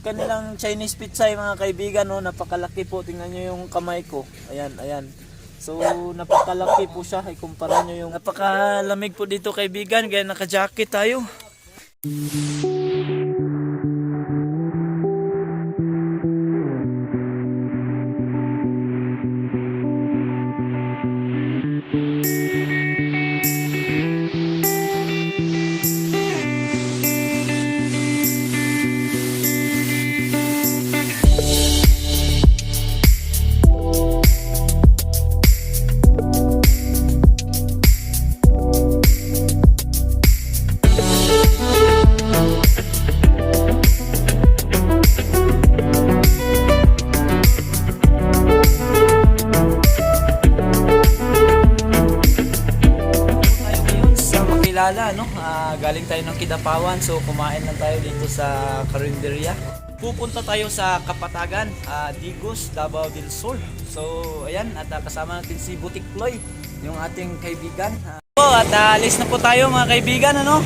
kanilang Chinese pitsay mga kaibigan, no, napakalaki po. Tingnan nyo yung kamay ko. Ayan, ayan. So napakalaki po siya. Ikumpara nyo yung napakalamig po dito kaibigan. Kaya naka-jacket tayo. No? Galing tayo ng Kidapawan, so kumain lang tayo dito sa Carinderia. Pupunta tayo sa Kapatagan, Digos, Davao del Sur. So ayan, at kasama natin si Butik Ploy, yung ating kaibigan. At alis na po tayo mga kaibigan, ano?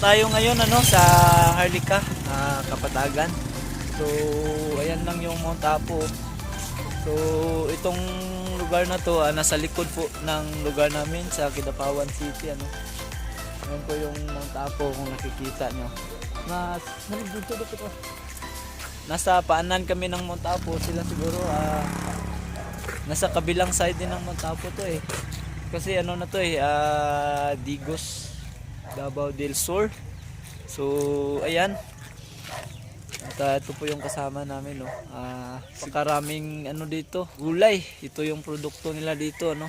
Tayo ngayon ano sa Harlika, Kapatagan. So ayan lang yung Mount Apo. So itong lugar na to nasa likod po ng lugar namin sa Kidapawan City, ano. Ayan po yung Mount Apo kung nakikita nyo. Nasa paanan kami ng Mount Apo. Sila siguro nasa kabilang side din ng Mount Apo to eh. Kasi ano na to eh, Digos, Davao del Sur. So ayan. At ito po yung kasama namin, no. Pakaraming ano dito, gulay. Ito yung produkto nila dito, no.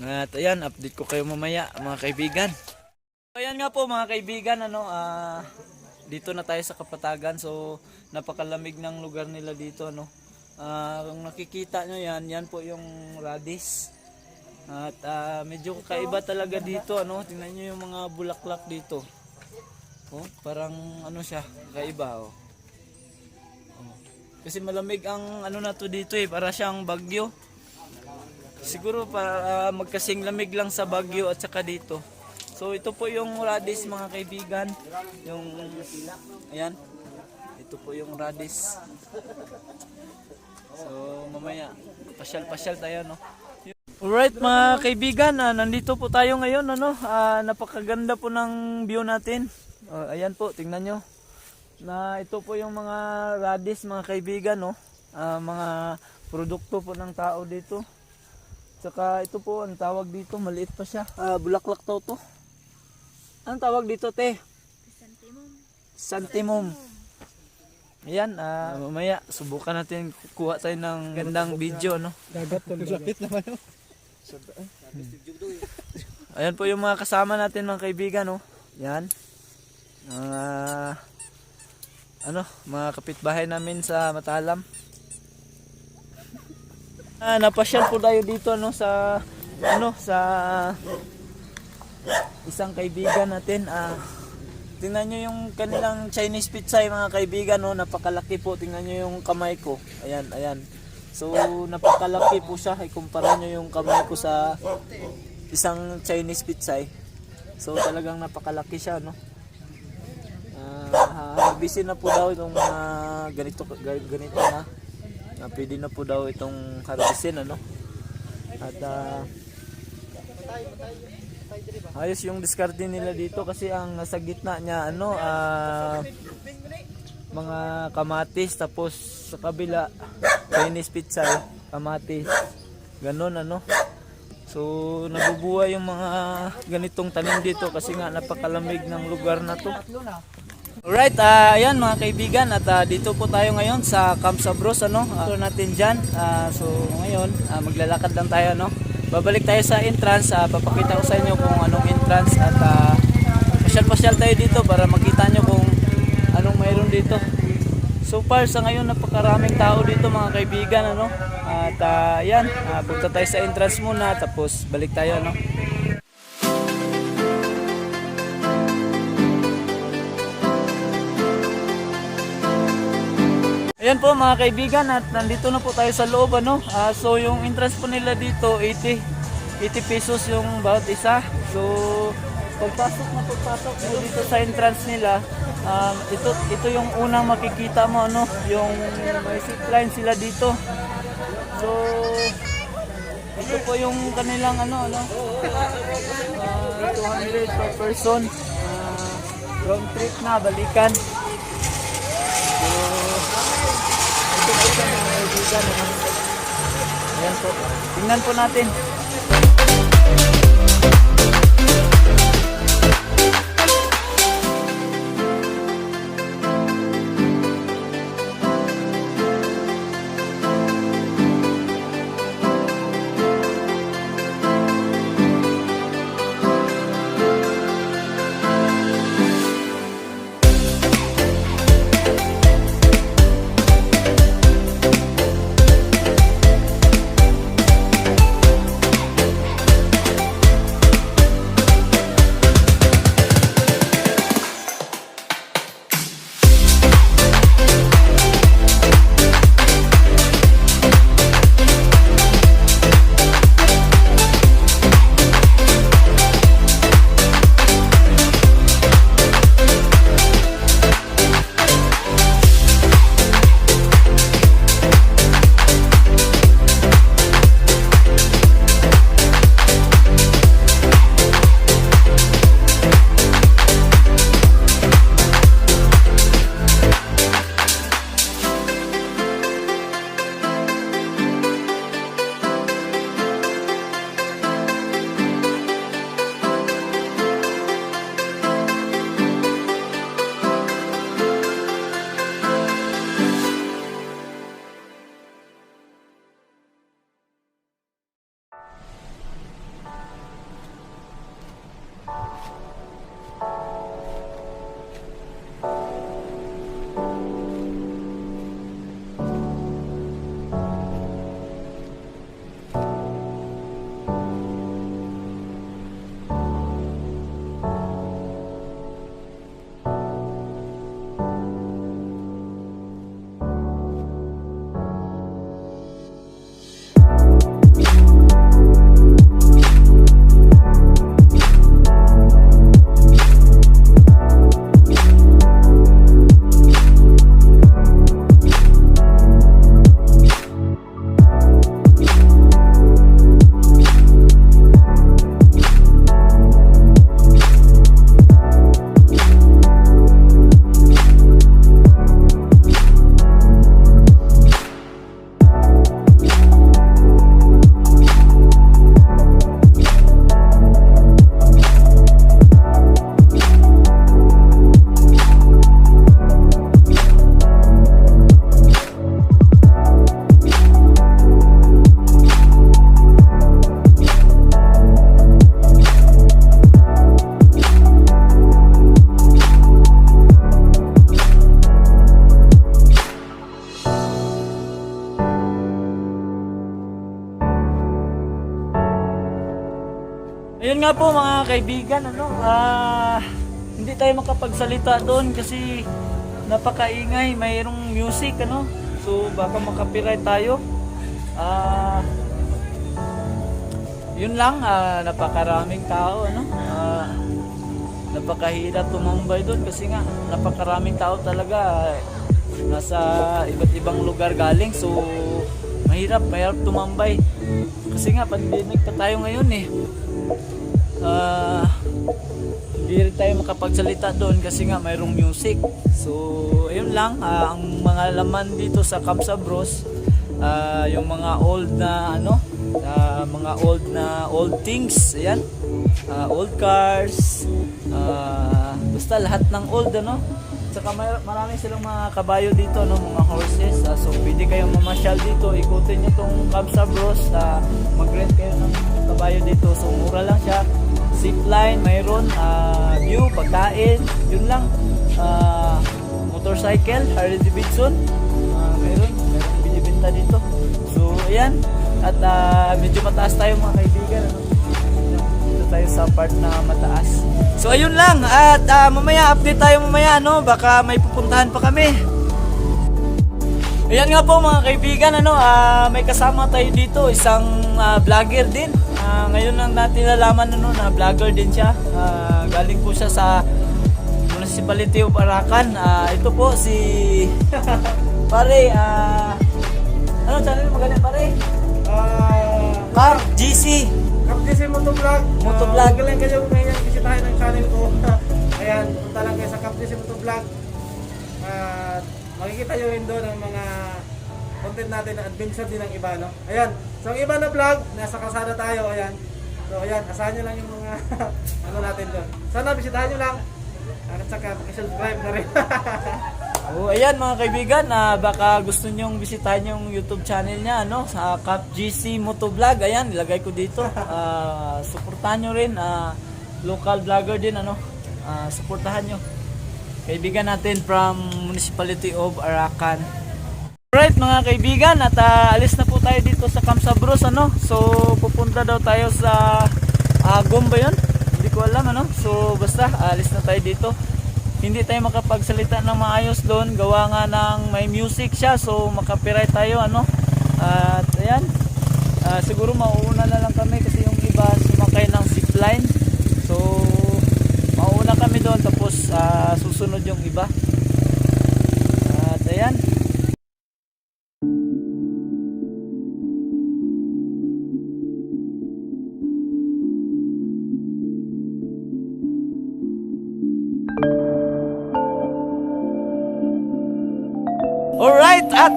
At ayan, update ko kayo mamaya mga kaibigan. So, ayan nga po mga kaibigan, ano, dito na tayo sa Kapatagan. So napakalamig ng lugar nila dito, no. Kung nakikita nyo yan, yan po yung radish. At medyo kaiba talaga dito, ano. Tingnan nyo yung mga bulaklak dito. Oh, parang ano siya, kaiba, oh. Kasi malamig ang ano na to dito eh, para siyang bagyo. Siguro para magkasing lamig lang sa Baguio at saka dito. So ito po yung radish mga kaibigan. Yung ayan. Ito po yung radish. So mamaya pasyal-pasyal tayo no. Alright mga kaibigan, nandito po tayo ngayon ano. Napakaganda po ng view natin. Ayan po, tingnan nyo. Na ito po yung mga radish mga kaibigan no. Mga produkto po ng tao dito. Saka ito po, ang tawag dito, maliit pa siya. Bulaklak daw to. Anong tawag dito, te? Santimum. Santimum. Ayan, mamaya subukan natin kuha tayo ng gandang video, no? Dagat to. Lapit naman no. Ayan po yung mga kasama natin mga kaibigan, no? Yan. Mga kapitbahay namin sa Matalam. Napasyal po tayo dito sa isang kaibigan natin. Tingnan nyo yung kanilang Chinese pizza mga kaibigan no, napakalaki po. Tingnan nyo yung kamay ko. Ayan, ayan. So napakalaki po siya. Ikumpara nyo yung kamay ko sa isang Chinese pizza. So talagang napakalaki siya no. Busy na po daw itong ganito na pwede na po daw itong harvestin ano. At ayos yung diskarte nila dito kasi ang nasa gitna niya mga kamatis, tapos sa kabila Chinese pizza kamatis, ganon ano. So nabubuhay yung mga ganitong tanim dito kasi nga napakalamig ng lugar na to. Alright, ayan mga kaibigan, at dito po tayo ngayon sa Camp Sabros ano. Natin diyan. So ngayon, maglalakad lang tayo no. Babalik tayo sa entrance, papakita ko sa inyo kung anong entrance at pasyal-pasyal tayo dito para makita nyo kung anong mayroon dito. So far sa ngayon napakaraming tao dito mga kaibigan ano. At ayan, punta tayo sa entrance muna tapos balik tayo no. Ayan po mga kaibigan, at nandito na po tayo sa loob ano. So yung entrance po nila dito 80 pesos yung bawat isa. So pagpasok mo dito sa entrance nila, ito yung unang makikita mo ano, yung may zip line sila dito. So ito po yung kanilang 200 per person, round trip na balikan. Ayan po. Tingnan po natin. Ayun nga po mga kaibigan, hindi tayo makapagsalita doon kasi napakaingay, mayroong music so baka makapiright tayo. Yun lang, napakaraming tao napakahirap tumambay doon kasi nga napakaraming tao talaga, nasa iba't ibang lugar galing, so mahirap tumambay kasi nga pandemic pa tayo ngayon hindi rin tayo makapagsalita doon kasi nga mayroong music. So ayun lang, ang mga laman dito sa Kamsa Bros, yung mga old na mga old things, ayan, old cars, basta lahat ng old saka marami silang mga kabayo dito mga horses, so pwede kayong mamasyal dito, ikutin nyo tong Kamsa Bros, mag-rent kayo ng kabayo dito, so mura lang siya, zipline mayroon, view, pagkain, yun lang, motorcycle, Harley Davidson, mayroon binibenta dito, so ayan. At medyo mataas tayo mga kaibigan, dito tayo sa part na mataas. So ayun lang, at mamaya update tayo mamaya, baka may pupuntahan pa kami. Ayan nga po mga kaibigan, may kasama tayo dito, isang vlogger din. Ngayon lang natin nalaman na vlogger din siya. Galing po siya sa Municipality of Arakan. Ito po si pare, ano channel mo ganyan pare? Cap GC. Cap GC Motovlog. Motovlog. Galing kayo ngayon bisitahin ang channel ko. Ayan, punta lang kayo sa Cap GC Motovlog. At makikita nyo rin doon ang mga content natin na adventure din ng iba, Ayan, so ang iba na vlog, nasa kalsada tayo, ayan. So ayan, asahan nyo lang yung mga natin doon. Sana bisitahin nyo lang. At saka subscribe na rin. Oh, ayan mga kaibigan, baka gusto nyong bisitahin yung YouTube channel niya, sa Cap GC Motovlog. Ayan, ilagay ko dito. Suportahan nyo rin, local vlogger din, suportahan nyo. Kaibigan natin from Municipality of Arakan. Alright mga kaibigan, at alis na po tayo dito sa Kamsa Bros, So pupunta daw tayo sa Agom ba yun? Hindi ko alam, So basta alis na tayo dito. Hindi tayo makapagsalita ng maayos doon, gawa nga ng may music siya, so makapiright tayo, At ayan, siguro mauuna na lang kami kasi yung iba sumakay ng zipline. So mauuna kami doon, tapos susunod yung iba. At ayan. Alright, at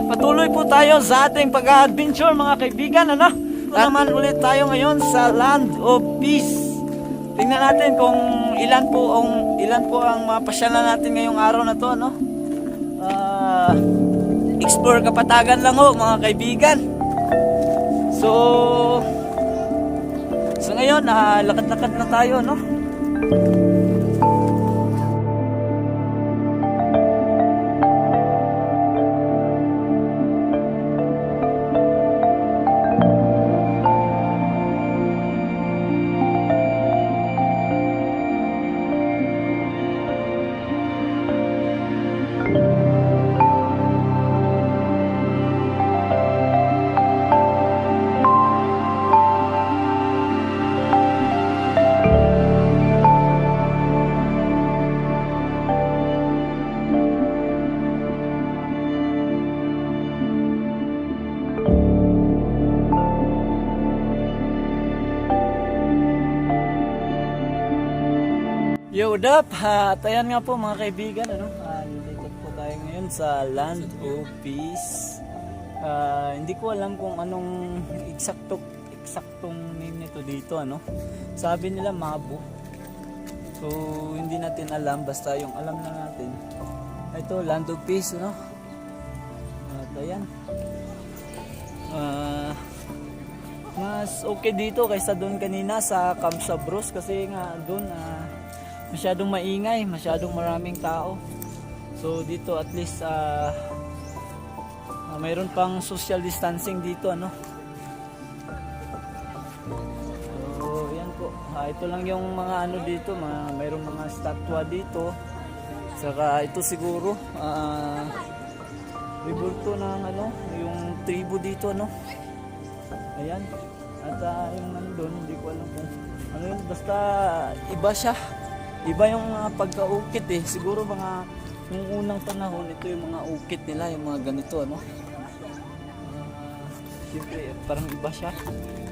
patuloy po tayo sa ating pag-adventure mga kaibigan, naman ulit tayo ngayon sa Land of Peace. Tingnan natin kung ilan po ang mapasyalan natin ngayong araw na to, explore kapatagan lang mga kaibigan. So ngayon, lakad-lakad na tayo, Yo, what up? At ayan nga po mga kaibigan, nandito po tayo ngayon sa Land of Peace. Hindi ko alam kung anong eksaktong name nito dito, Sabi nila Mabo. So hindi natin alam, basta yung alam na natin. Ito, Land of Peace, At ayan. Mas okay dito kaysa doon kanina sa Kamsa Bros kasi nga doon masyadong maingay, masyadong maraming tao. So dito at least mayroon pang social distancing dito, So yan. ito lang yung mga ano dito, mayroong mga statwa dito. Saka ito siguro ribulto ng ano, yung tribo dito, ano. Ayan. At yung nandun, hindi ko alam kung ano yun, basta iba siya. Iba yung pagkaukit eh. Siguro mga yung unang panahon, ito yung mga ukit nila, yung mga ganito, ano. Siyempre, parang iba siya.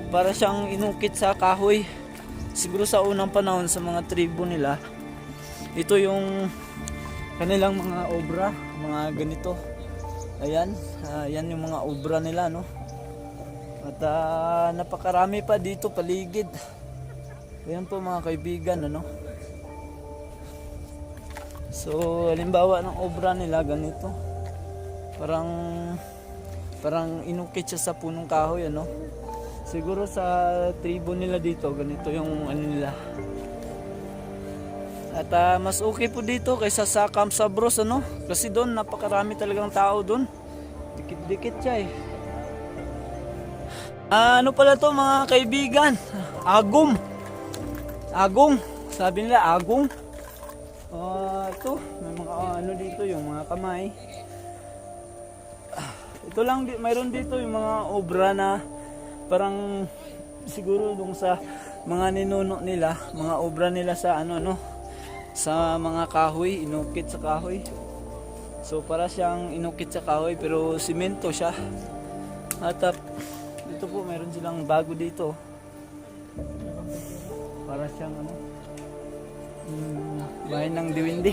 Para siyang inukit sa kahoy. Siguro sa unang panahon sa mga tribo nila, ito yung kanilang mga obra, mga ganito. Ayan, yan yung mga obra nila, no. At napakarami pa dito paligid. Ayan po mga kaibigan, ano. So, halimbawa ng obra nila ganito. Parang inukit siya sa punong kahoy, ano. Siguro sa tribo nila dito, ganito yung ano nila. At mas okay po dito kaysa sa Camp Sabros, ano? Kasi doon napakarami talagang tao doon. Dikit-dikit siya eh. Ano pala to mga kaibigan? Agong. Agong. Sabi nila agong. Ito, may mga ano dito yung mga kamay. Ito lang, mayroon dito yung mga obra na parang siguro dun sa mga ninuno nila, mga obra nila sa ano no, sa mga kahoy, inukit sa kahoy. So para siyang inukit sa kahoy pero simento siya. At dito po meron silang bago dito. Para siyang ano, bahay ng diwindi.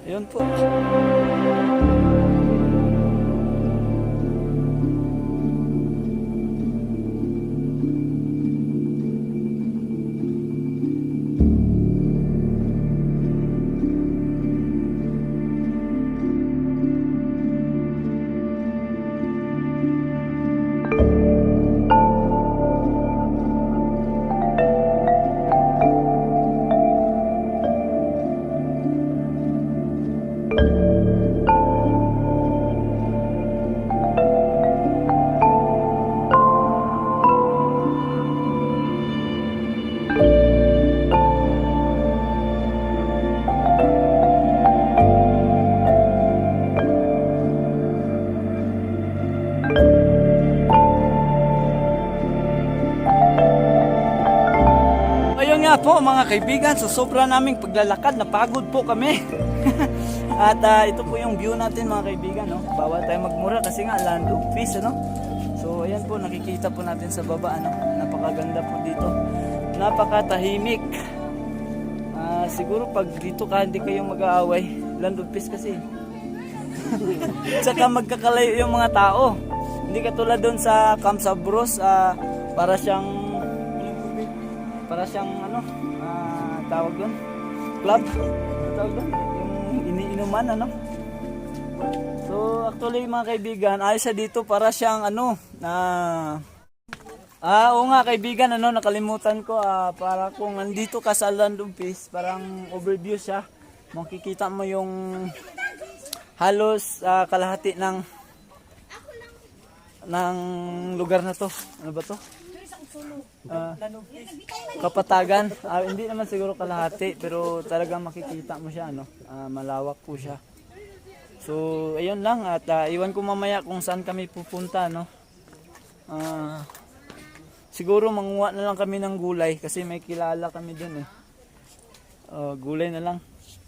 Ayun po. Ayun nga po mga kaibigan, sa sobra naming paglalakad, napagod po kami. At ito po yung view natin mga kaibigan, no? Bawal tayo magmura kasi nga land of peace, ano? So ayan po, nakikita po natin sa baba, ano? Napakaganda po dito. Napakatahimik. Siguro pag dito ka hindi kayo mag-aaway, land of peace kasi. Tsaka magkakalayo yung mga tao. Hindi katulad doon sa Camp Sabros, para siyang ano, tawag doon, club, tawag doon, yung iniinuman, ano. So actually mga kaibigan, ayos siya dito, para siyang ano, oo nga kaibigan, ano, nakalimutan ko, para kung nandito ka sa Land of Peace, parang overview siya, makikita mo yung halos kalahati ng lugar na to. Ano ba to? Kapatagan. Hindi naman siguro kalahati, pero talagang makikita mo siya, ano. Malawak po siya. So ayun lang, at iwan ko mamaya kung saan kami pupunta, no. Siguro manguha na lang kami ng gulay kasi may kilala kami dun eh. Gulay na lang.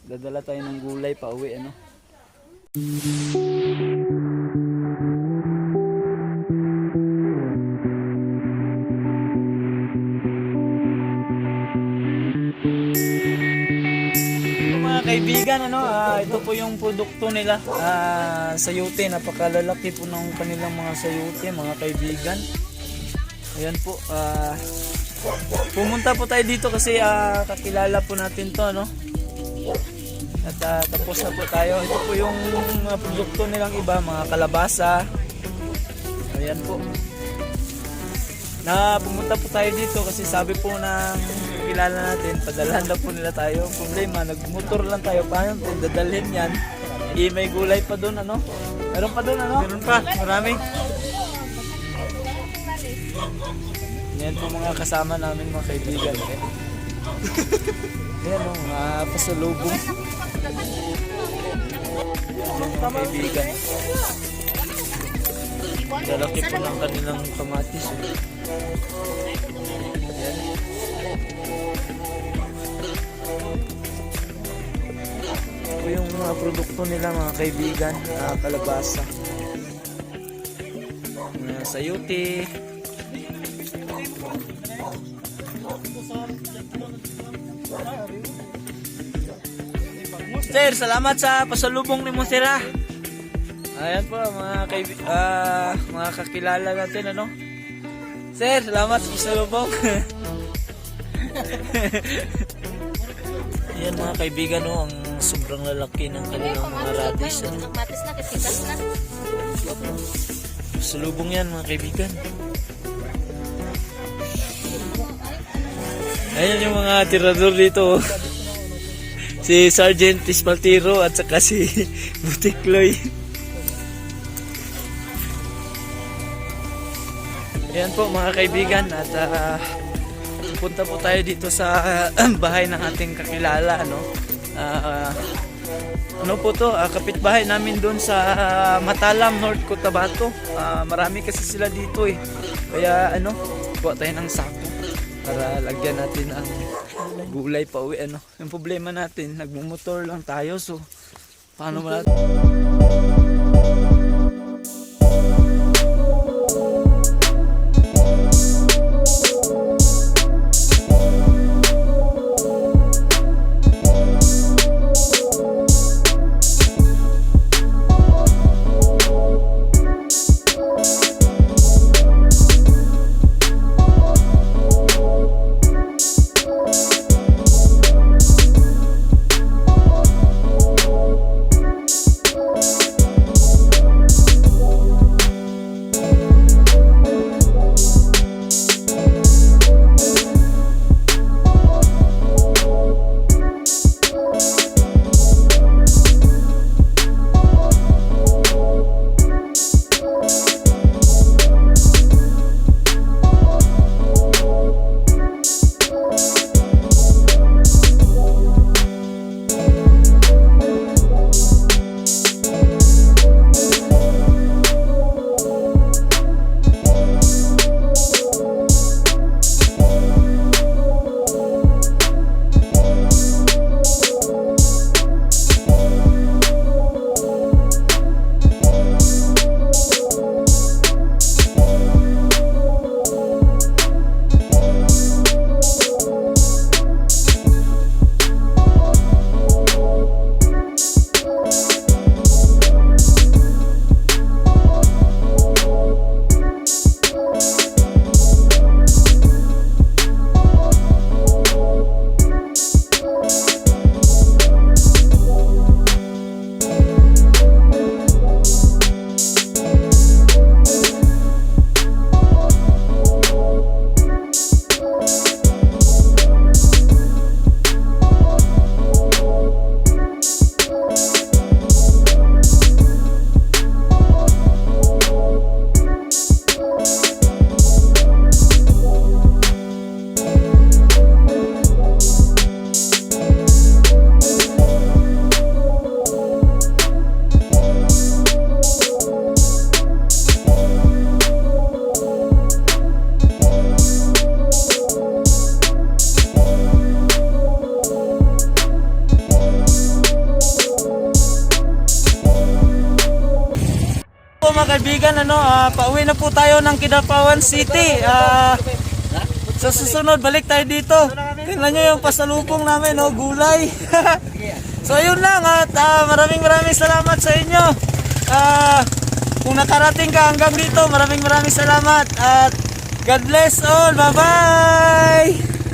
Dadala tayo ng gulay pa uwi, ano. Kaibigan, ano, ito po yung produkto nila, sayote. Napakalalaki po ng kanilang mga sayote, mga kaibigan. Ayan po, pumunta po tayo dito kasi kakilala po natin to, no. At tapos na po tayo. Ito po yung mga produkto nilang iba, mga kalabasa. Ayan po. Pumunta po tayo dito kasi sabi po ng kilala natin, padalhan na po nila tayo. Problema, nagmotor lang tayo. Paano kung dadalhin yan? May gulay pa doon, ano? Meron pa doon, ano? Meron pa, marami. Yan po mga kasama namin mga kaibigan. Yan o, mga pasalubong. Yan mga kaibigan. Lalaki po ng kanilang kamatis. Yan. Ito yung mga produkto nila mga kaibigan. Kalabasa. Sayuti. Sir, salamat sa pasalubong ni Monsera. Ayan po mga kakilala natin ano. Sir, salamat sa pasalubong. Ayan mga kaibigan no, ang sobrang lalaki ng kanilang mga radish. Pasalubong yan mga kaibigan. Ayan yung mga tirador dito. Si Sergeant Ispaltiro at saka si Butikloy. Ayan po mga kaibigan at punta po tayo dito sa bahay ng ating kakilala ano. Ano po to, kapitbahay namin doon sa Matalam, North Cotabato. Marami kasi sila dito eh. Kaya ano, kuha tayo ng sako para lagyan natin ang gulay pa uwi ano. Yung problema natin, nagmumotor lang tayo so paano ba natin? Mga kaibigan, pauwi na po tayo ng Kidapawan City. Sa susunod, balik tayo dito. Tingnan nyo yung pasalubong namin, gulay. So yun lang at maraming salamat sa inyo. Kung nakarating ka hanggang dito, maraming salamat. At God bless all. Bye-bye!